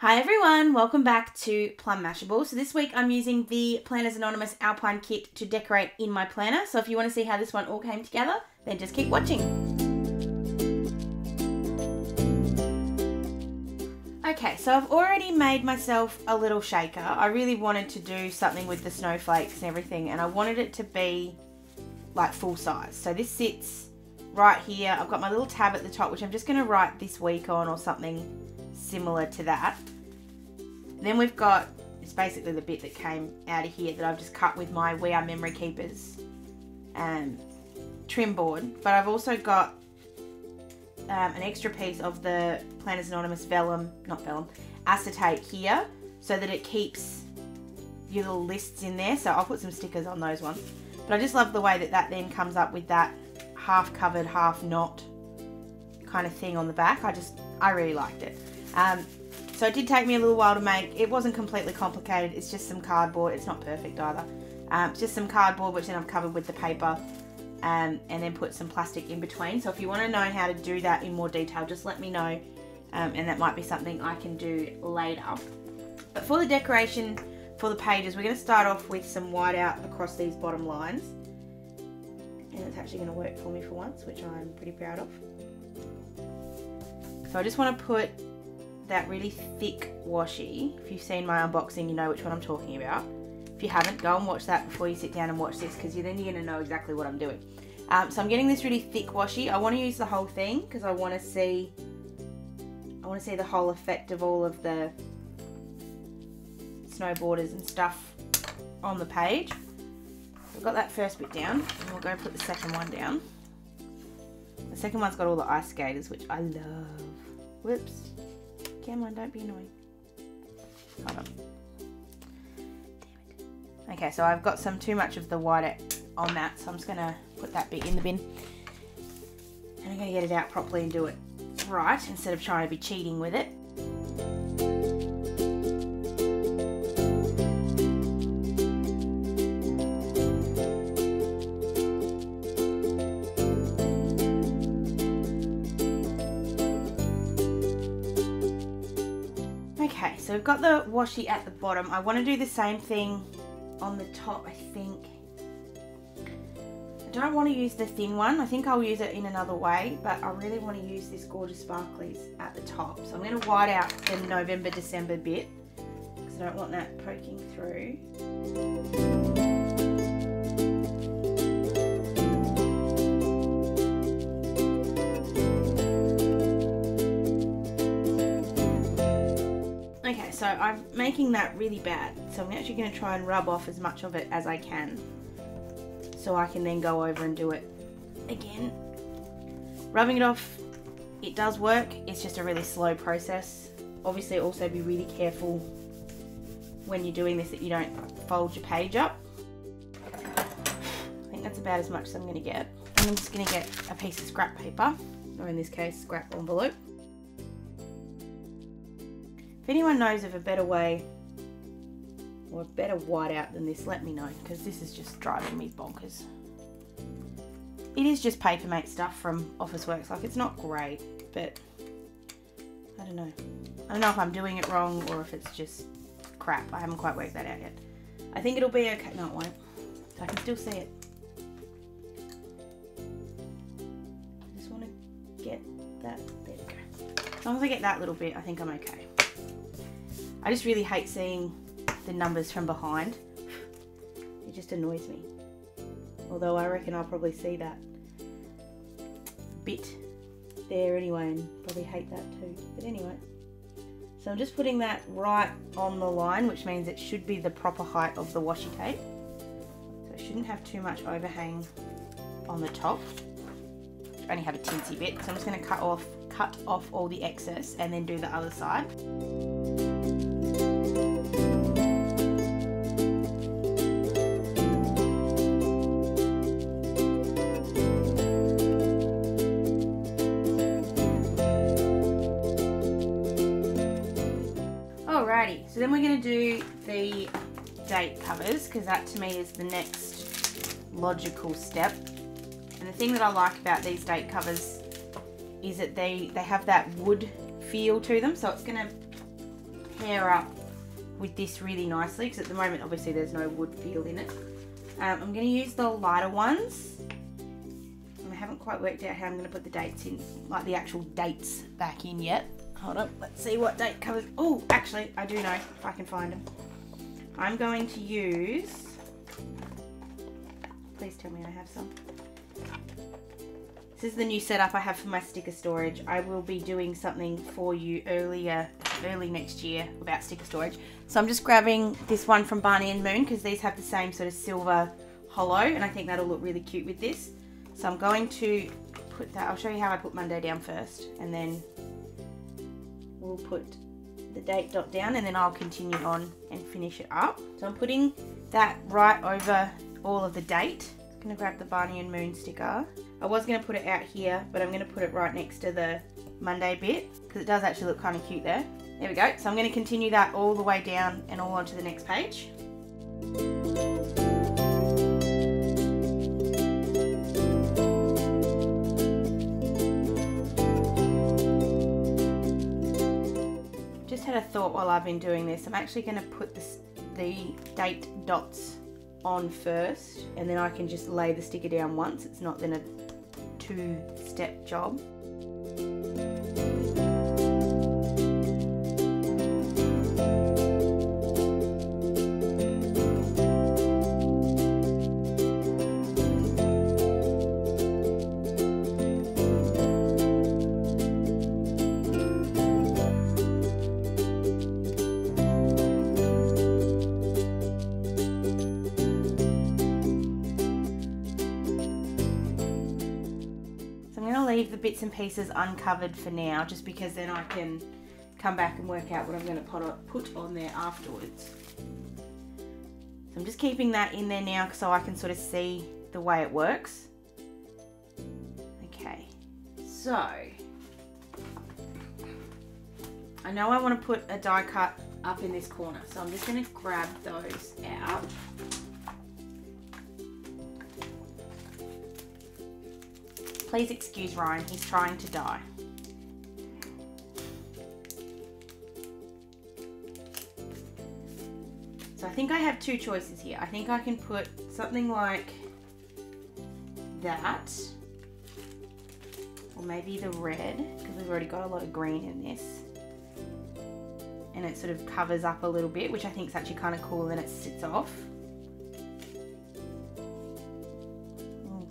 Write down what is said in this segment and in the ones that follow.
Hi everyone, welcome back to Plum Mashable. So this week I'm using the Planners Anonymous Alpine kit to decorate in my planner. So if you want to see how this one all came together, then just keep watching. Okay, so I've already made myself a little shaker. I really wanted to do something with the snowflakes and everything, and I wanted it to be like full size. So this sits right here. I've got my little tab at the top, which I'm just going to write this week on or something similar to that. Then we've got, it's basically the bit that came out of here that I've just cut with my We Are Memory Keepers trim board. But I've also got an extra piece of the Planners Anonymous acetate here, so that it keeps your little lists in there. So I'll put some stickers on those ones. But I just love the way that that then comes up with that half covered, half not kind of thing on the back. I really liked it. So it did take me a little while to make. It wasn't completely complicated. It's just some cardboard. It's not perfect either. It's just some cardboard, which then I've covered with the paper, and then put some plastic in between. So if you want to know how to do that in more detail, just let me know, and that might be something I can do later. But for the decoration for the pages, we're going to start off with some whiteout across these bottom lines, and it's actually going to work for me for once, which I'm pretty proud of. So I just want to put that really thick washi. If you've seen my unboxing, you know which one I'm talking about. If you haven't, go and watch that before you sit down and watch this, because then you're going to know exactly what I'm doing. So I'm getting this really thick washi. I want to use the whole thing because I want to see the whole effect of all of the snow borders and stuff on the page. We've got that first bit down, and we'll go put the second one down. The second one's got all the ice skaters, which I love. Whoops. Come on, don't be annoying. Hold on. Damn it. Okay, so I've got too much of the white on that, so I'm just going to put that bit in the bin. And I'm going to get it out properly and do it right, instead of trying to be cheating with it. Okay, so we've got the washi at the bottom. I want to do the same thing on the top, I think. I don't want to use the thin one. I think I'll use it in another way, but I really want to use this gorgeous sparklies at the top. So I'm going to white out the November, December bit, because I don't want that poking through. So I'm making that really bad, so I'm actually going to try and rub off as much of it as I can, so I can then go over and do it again. Rubbing it off, it does work, it's just a really slow process. Obviously also be really careful when you're doing this that you don't fold your page up. I think that's about as much as I'm going to get. And I'm just going to get a piece of scrap paper, or in this case scrap envelope. If anyone knows of a better way or a better whiteout than this, let me know, because this is just driving me bonkers. It is just Papermate stuff from Officeworks. Like, it's not great, but I don't know. I don't know if I'm doing it wrong or if it's just crap. I haven't quite worked that out yet. I think it'll be okay. No, it won't. I can still see it. I just want to get that. There we go. As long as I get that little bit, I think I'm okay. I just really hate seeing the numbers from behind. It just annoys me. Although I reckon I'll probably see that bit there anyway and probably hate that too. But anyway. So I'm just putting that right on the line, which means it should be the proper height of the washi tape. So it shouldn't have too much overhang on the top. I only have a teensy bit, so I'm just going to cut off all the excess and then do the other side. Alrighty, so then we're going to do the date covers, because that to me is the next logical step. And the thing that I like about these date covers is that they have that wood feel to them, so it's going to pair up with this really nicely, because at the moment obviously there's no wood feel in it. I'm going to use the lighter ones. I haven't quite worked out how I'm going to put the dates in, like the actual dates back in yet. Hold on, let's see what date covers. Oh, actually, I do know if I can find them. I'm going to use, please tell me I have some. This is the new setup I have for my sticker storage. I will be doing something for you early next year about sticker storage. So I'm just grabbing this one from Barney and Moon, because these have the same sort of silver hollow, and I think that'll look really cute with this. So I'm going to put that, I'll show you how I put Monday down first, and then we'll put the date dot down, and then I'll continue on and finish it up. So I'm putting that right over all of the date. I'm going to grab the Barney and Moon sticker. I was going to put it out here, but I'm going to put it right next to the Monday bit, because it does actually look kind of cute there. There we go. So I'm going to continue that all the way down and all onto the next page. Just had a thought while I've been doing this. I'm actually going to put the date dots on first, and then I can just lay the sticker down once. It's not then a two-step job. Leave the bits and pieces uncovered for now, just because then I can come back and work out what I'm going to put on there afterwards. So I'm just keeping that in there now so I can sort of see the way it works. Okay, so I know I want to put a die cut up in this corner, so I'm just going to grab those out. Please excuse Ryan, he's trying to die. So I think I have two choices here. I think I can put something like that, or maybe the red, because we've already got a lot of green in this. And it sort of covers up a little bit, which I think is actually kind of cool, and it sits off.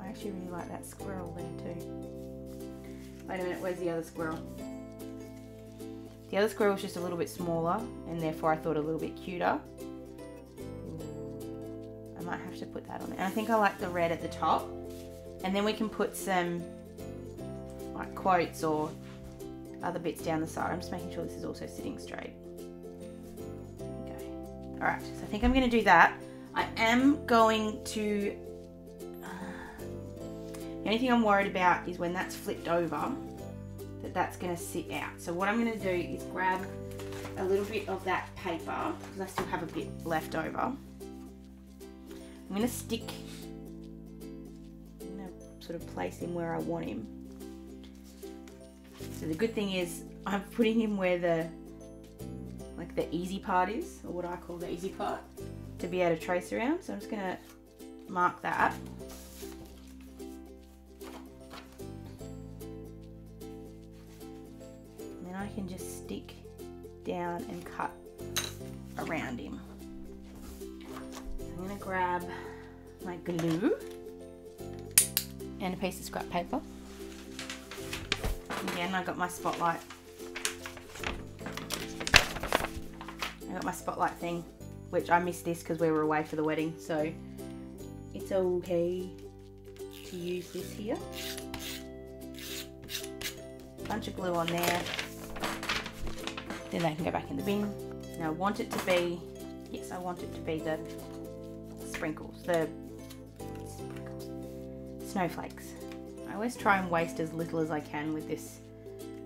I really like that squirrel there too. Wait a minute, where's the other squirrel? The other squirrel's just a little bit smaller, and therefore I thought a little bit cuter. I might have to put that on it. And I think I like the red at the top. And then we can put some like quotes or other bits down the side. I'm just making sure this is also sitting straight. Okay. Alright, so I think I'm going to do that. I am going to... The only thing I'm worried about is when that's flipped over, that's going to sit out. So what I'm going to do is grab a little bit of that paper, because I still have a bit left over. I'm going to stick, I'm going to sort of place him where I want him. So the good thing is I'm putting him where the easy part is, or what I call the easy part, to be able to trace around. So I'm just going to mark that. I can just stick down and cut around him. So I'm going to grab my glue and a piece of scrap paper. Again, I got my spotlight. I got my spotlight thing, which I missed this because we were away for the wedding, so it's okay to use this here. Bunch of glue on there. Then they can go back in the bin. Now I want it to be, yes, I want it to be the sprinkles, snowflakes. I always try and waste as little as I can with this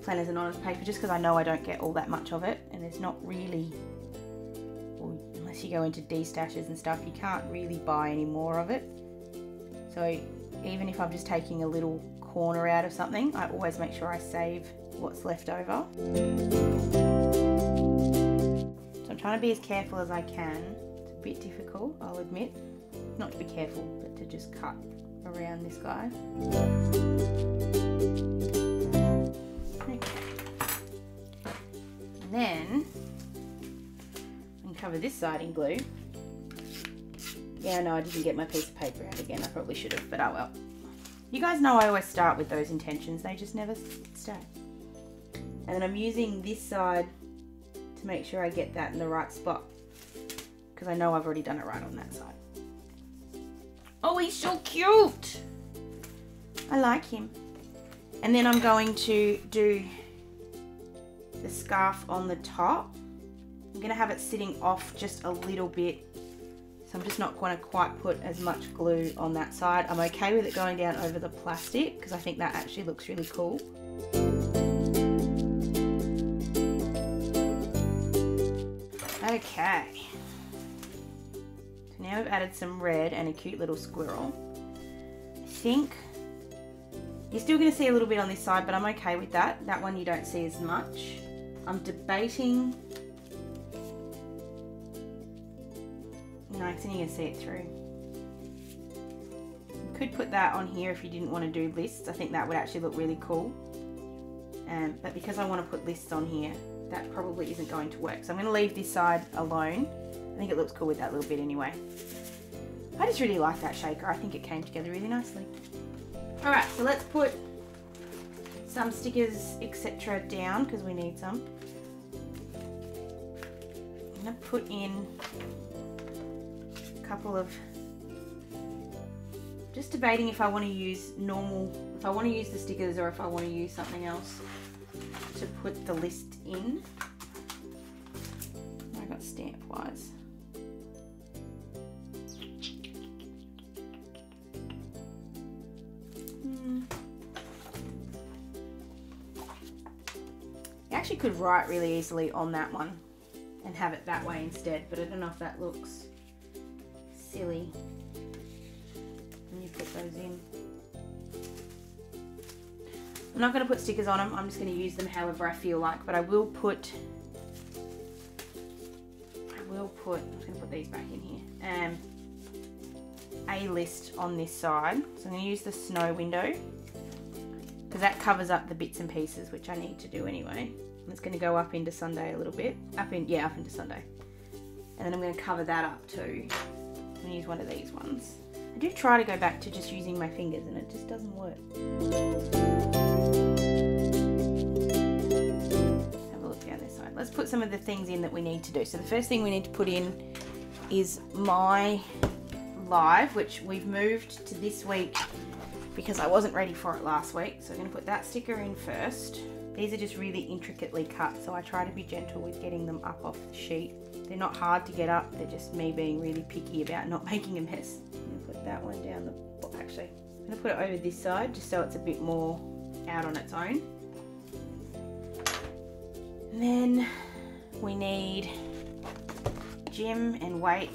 Planners Anonymous paper, just because I know I don't get all that much of it, and there's not really, well, unless you go into D-stashes and stuff, you can't really buy any more of it. So even if I'm just taking a little corner out of something, I always make sure I save what's left over. trying to be as careful as I can. It's a bit difficult, I'll admit. Not to be careful, but to just cut around this guy. Okay. And then I can cover this side in glue. Yeah, no, I didn't get my piece of paper out again. I probably should have, but oh well. You guys know I always start with those intentions. They just never stay. And then I'm using this side to make sure I get that in the right spot, because I know I've already done it right on that side. Oh, he's so cute. I like him. And then I'm going to do the scarf on the top. I'm going to have it sitting off just a little bit. So I'm just not going to quite put as much glue on that side. I'm okay with it going down over the plastic because I think that actually looks really cool. Okay. So now we've added some red and a cute little squirrel. I think you're still going to see a little bit on this side, but I'm okay with that. That one you don't see as much. I'm debating. No, because then you can see it through. You could put that on here if you didn't want to do lists. I think that would actually look really cool. But because I want to put lists on here, that probably isn't going to work. So I'm going to leave this side alone. I think it looks cool with that little bit anyway. I just really like that shaker. I think it came together really nicely. Alright, so let's put some stickers, etc. down because we need some. I'm going to put in a couple of, just debating if I want to use normal, if I want to use the stickers or if I want to use something else to put the list in. I got stamp wise. You actually could write really easily on that one and have it that way instead, but I don't know if that looks silly when you put those in. I'm not going to put stickers on them, I'm just going to use them however I feel like, but I will put, I'm just going to put these back in here, a list on this side. So I'm going to use the snow window, because that covers up the bits and pieces, which I need to do anyway. And it's going to go up into Sunday a little bit, up into Sunday. And then I'm going to cover that up too. I'm going to use one of these ones. I do try to go back to just using my fingers and it just doesn't work. Have a look down this side. Let's put some of the things in that we need to do. So the first thing we need to put in is my live, which we've moved to this week because I wasn't ready for it last week. So I'm going to put that sticker in first. These are just really intricately cut, so I try to be gentle with getting them up off the sheet. They're not hard to get up, they're just me being really picky about not making a mess. I'm going to put that one down the, actually, I'm going to put it over this side just so it's a bit more out on its own. And then we need gym and weight.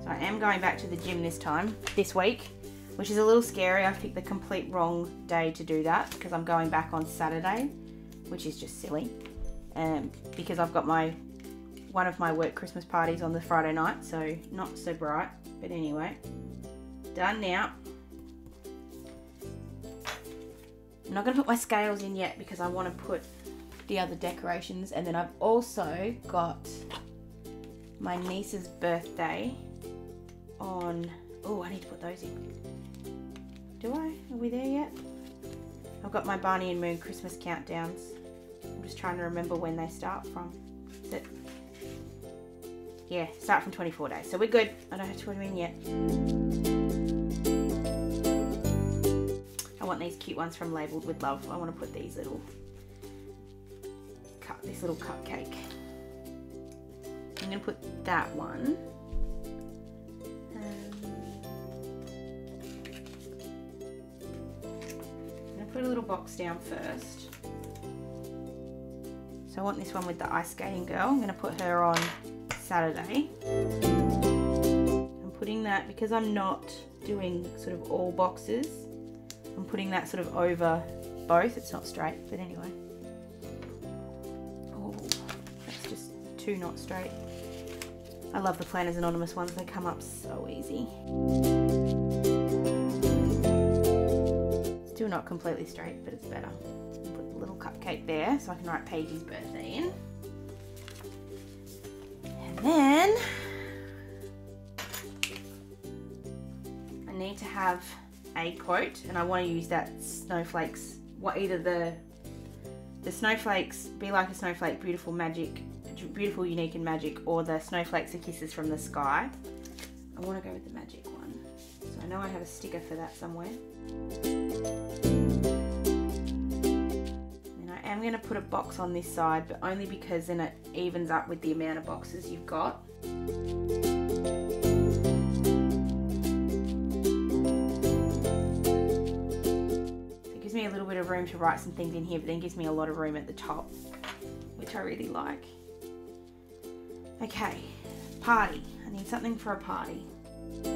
So I am going back to the gym this week, which is a little scary. I picked the complete wrong day to do that because I'm going back on Saturday, which is just silly. Because I've got one of my work Christmas parties on the Friday night, so not so bright. But anyway, done now. I'm not going to put my scales in yet because I want to put the other decorations. And then I've also got my niece's birthday on, oh, I need to put those in. Do I? Are we there yet? I've got my Barney and Moon Christmas countdowns. I'm just trying to remember when they start from. Is it? Yeah, start from 24 days. So we're good. I don't have to put them in yet. I want these cute ones from Labelled with Love. I want to put these little, this little cupcake. I'm going to put that one. Put a little box down first. So I want this one with the ice skating girl. I'm going to put her on Saturday. I'm putting that, because I'm not doing sort of all boxes, I'm putting that sort of over both. It's not straight, but anyway. Oh, too not straight. I love the Planners Anonymous ones, they come up so easy. Still not completely straight, but it's better. Put the little cupcake there so I can write Paige's birthday in. And then I need to have a quote, and I want to use that snowflakes, either the snowflakes, be like a snowflake, beautiful, magic, beautiful, unique and magic, or the snowflakes are kisses from the sky. I want to go with the magic one, so I know I have a sticker for that somewhere. And I am going to put a box on this side, but only because then it evens up with the amount of boxes you've got. Me a little bit of room to write some things in here, but then gives me a lot of room at the top, which I really like. Okay, party. I need something for a party. I'm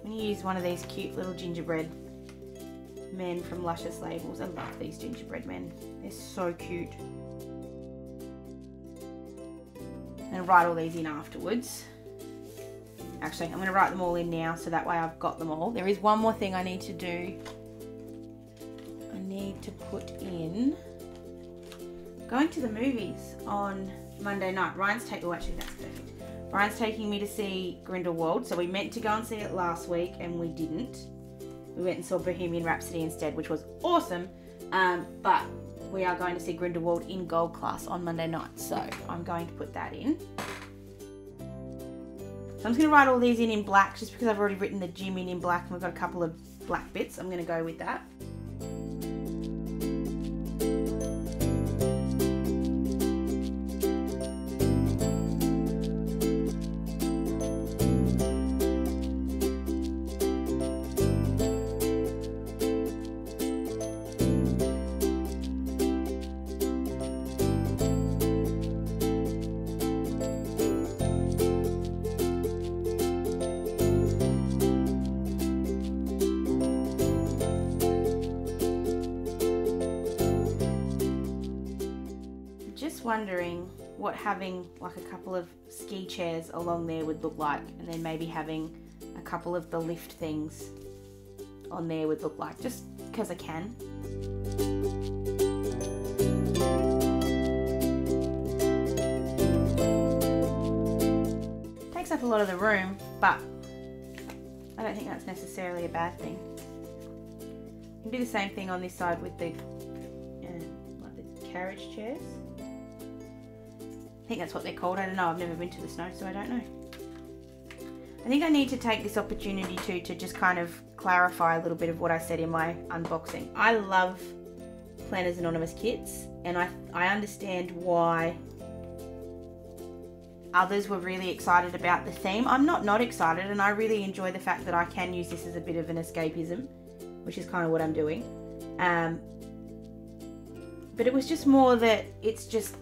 going to use one of these cute little gingerbread men from Luscious Labels. I love these gingerbread men. They're so cute. I'm going to write all these in afterwards. Actually, I'm going to write them all in now so that way I've got them all. There is one more thing I need to do. I need to put in going to the movies on Monday night. Actually that's perfect. Ryan's taking me to see Grindelwald. So we meant to go and see it last week and we didn't. We went and saw Bohemian Rhapsody instead, which was awesome. But we are going to see Grindelwald in gold class on Monday night, so I'm going to put that in. So I'm just going to write all these in black, just because I've already written the gym in black and we've got a couple of black bits. I'm going to go with that. Wondering what having like a couple of ski chairs along there would look like, and then maybe having a couple of the lift things on there would look like, just because I can. Takes up a lot of the room, but I don't think that's necessarily a bad thing. You can do the same thing on this side with the like the carriage chairs. I think that's what they're called. I don't know. I've never been to the snow, so I don't know. I think I need to take this opportunity to just kind of clarify a little bit of what I said in my unboxing. I love Planners Anonymous kits, and I understand why others were really excited about the theme. I'm not excited, and I really enjoy the fact that I can use this as a bit of an escapism, which is kind of what I'm doing. But it was just more that it's just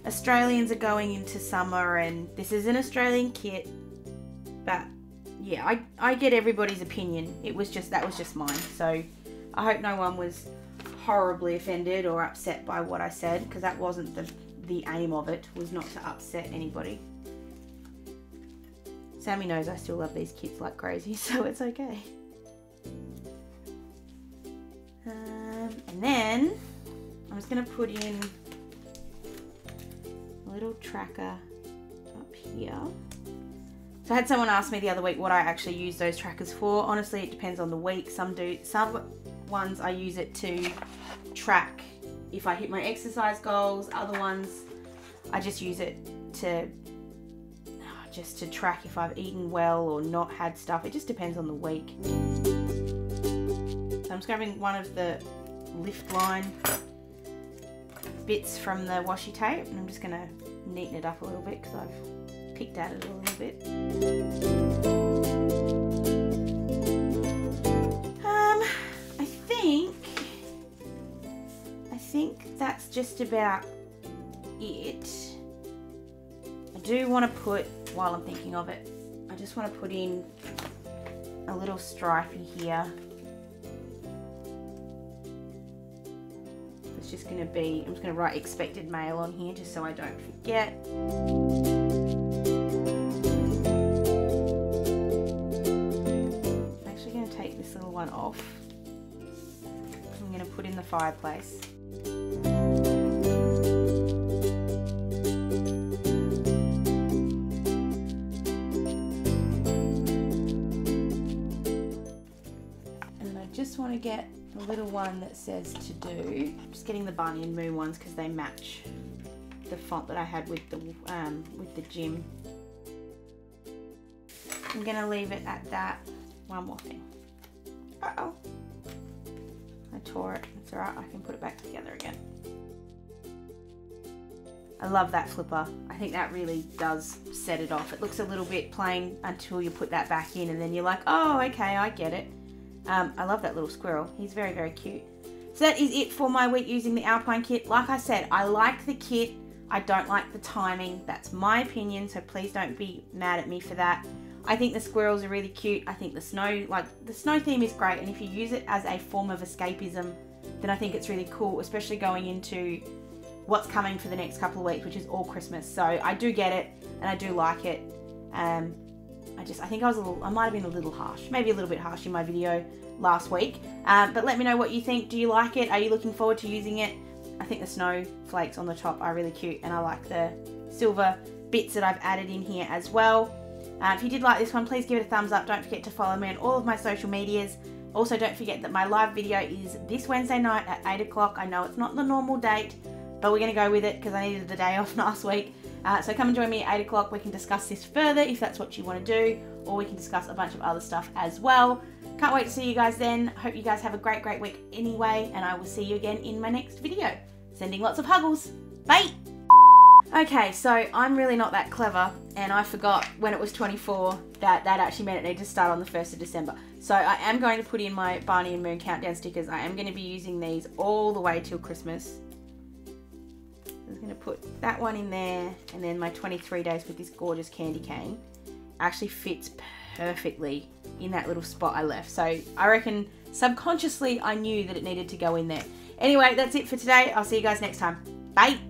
Australians are going into summer and this is an Australian kit, but yeah, I get everybody's opinion. That was just mine, so I hope no one was horribly offended or upset by what I said, because that wasn't the aim of it, was not to upset anybody. Sammy knows I still love these kits like crazy, so it's okay. And then I'm just going to put in a little tracker up here. So I had someone ask me the other week what I actually use those trackers for. Honestly, it depends on the week. Some ones I use it to track if I hit my exercise goals. Other ones I just use it to track if I've eaten well or not had stuff. It just depends on the week. So I'm just grabbing one of the lift line bits from the washi tape, and I'm just going to neaten it up a little bit because I've picked at it a little bit. I think that's just about it. I do want to put, while I'm thinking of it, I just want to put in a little stripey here. It's just going to be, I'm just going to write expected mail on here just so I don't forget. I'm actually going to take this little one off. I'm going to put in the fireplace. Just want to get the little one that says to do. I'm just getting the Barney and Moo ones because they match the font that I had with the gym. I'm gonna leave it at that. One more thing. Uh-oh. I tore it. It's alright, I can put it back together again. I love that flipper. I think that really does set it off. It looks a little bit plain until you put that back in and then you're like, oh, okay, I get it. I love that little squirrel. He's very, very cute. So that is it for my week using the Alpine kit. Like I said, I like the kit. I don't like the timing. That's my opinion, so please don't be mad at me for that. I think the squirrels are really cute. I think the snow theme is great, and if you use it as a form of escapism, then I think it's really cool, especially going into what's coming for the next couple of weeks, which is all Christmas. So I do get it, and I do like it. I think I might have been a little harsh, maybe a little bit harsh in my video last week, but let me know what you think. Do you like it? Are you looking forward to using it? I think the snowflakes on the top are really cute, and I like the silver bits that I've added in here as well. If you did like this one, please give it a thumbs up. Don't forget to follow me on all of my social medias. Also, don't forget that my live video is this Wednesday night at 8 o'clock. I know it's not the normal date, but we're going to go with it because I needed the day off last week. So come and join me at 8 o'clock. We can discuss this further if that's what you want to do, or we can discuss a bunch of other stuff as well. Can't wait to see you guys then. Hope you guys have a great, great week anyway, and I will see you again in my next video. Sending lots of huggles. Bye! Okay, so I'm really not that clever, and I forgot when it was 24 that actually meant it needed to start on the 1st of December. So I am going to put in my Barney and Moon countdown stickers. I am going to be using these all the way till Christmas. I'm going to put that one in there, and then my 23 days with this gorgeous candy cane actually fits perfectly in that little spot I left. So I reckon subconsciously I knew that it needed to go in there. Anyway, that's it for today. I'll see you guys next time. Bye!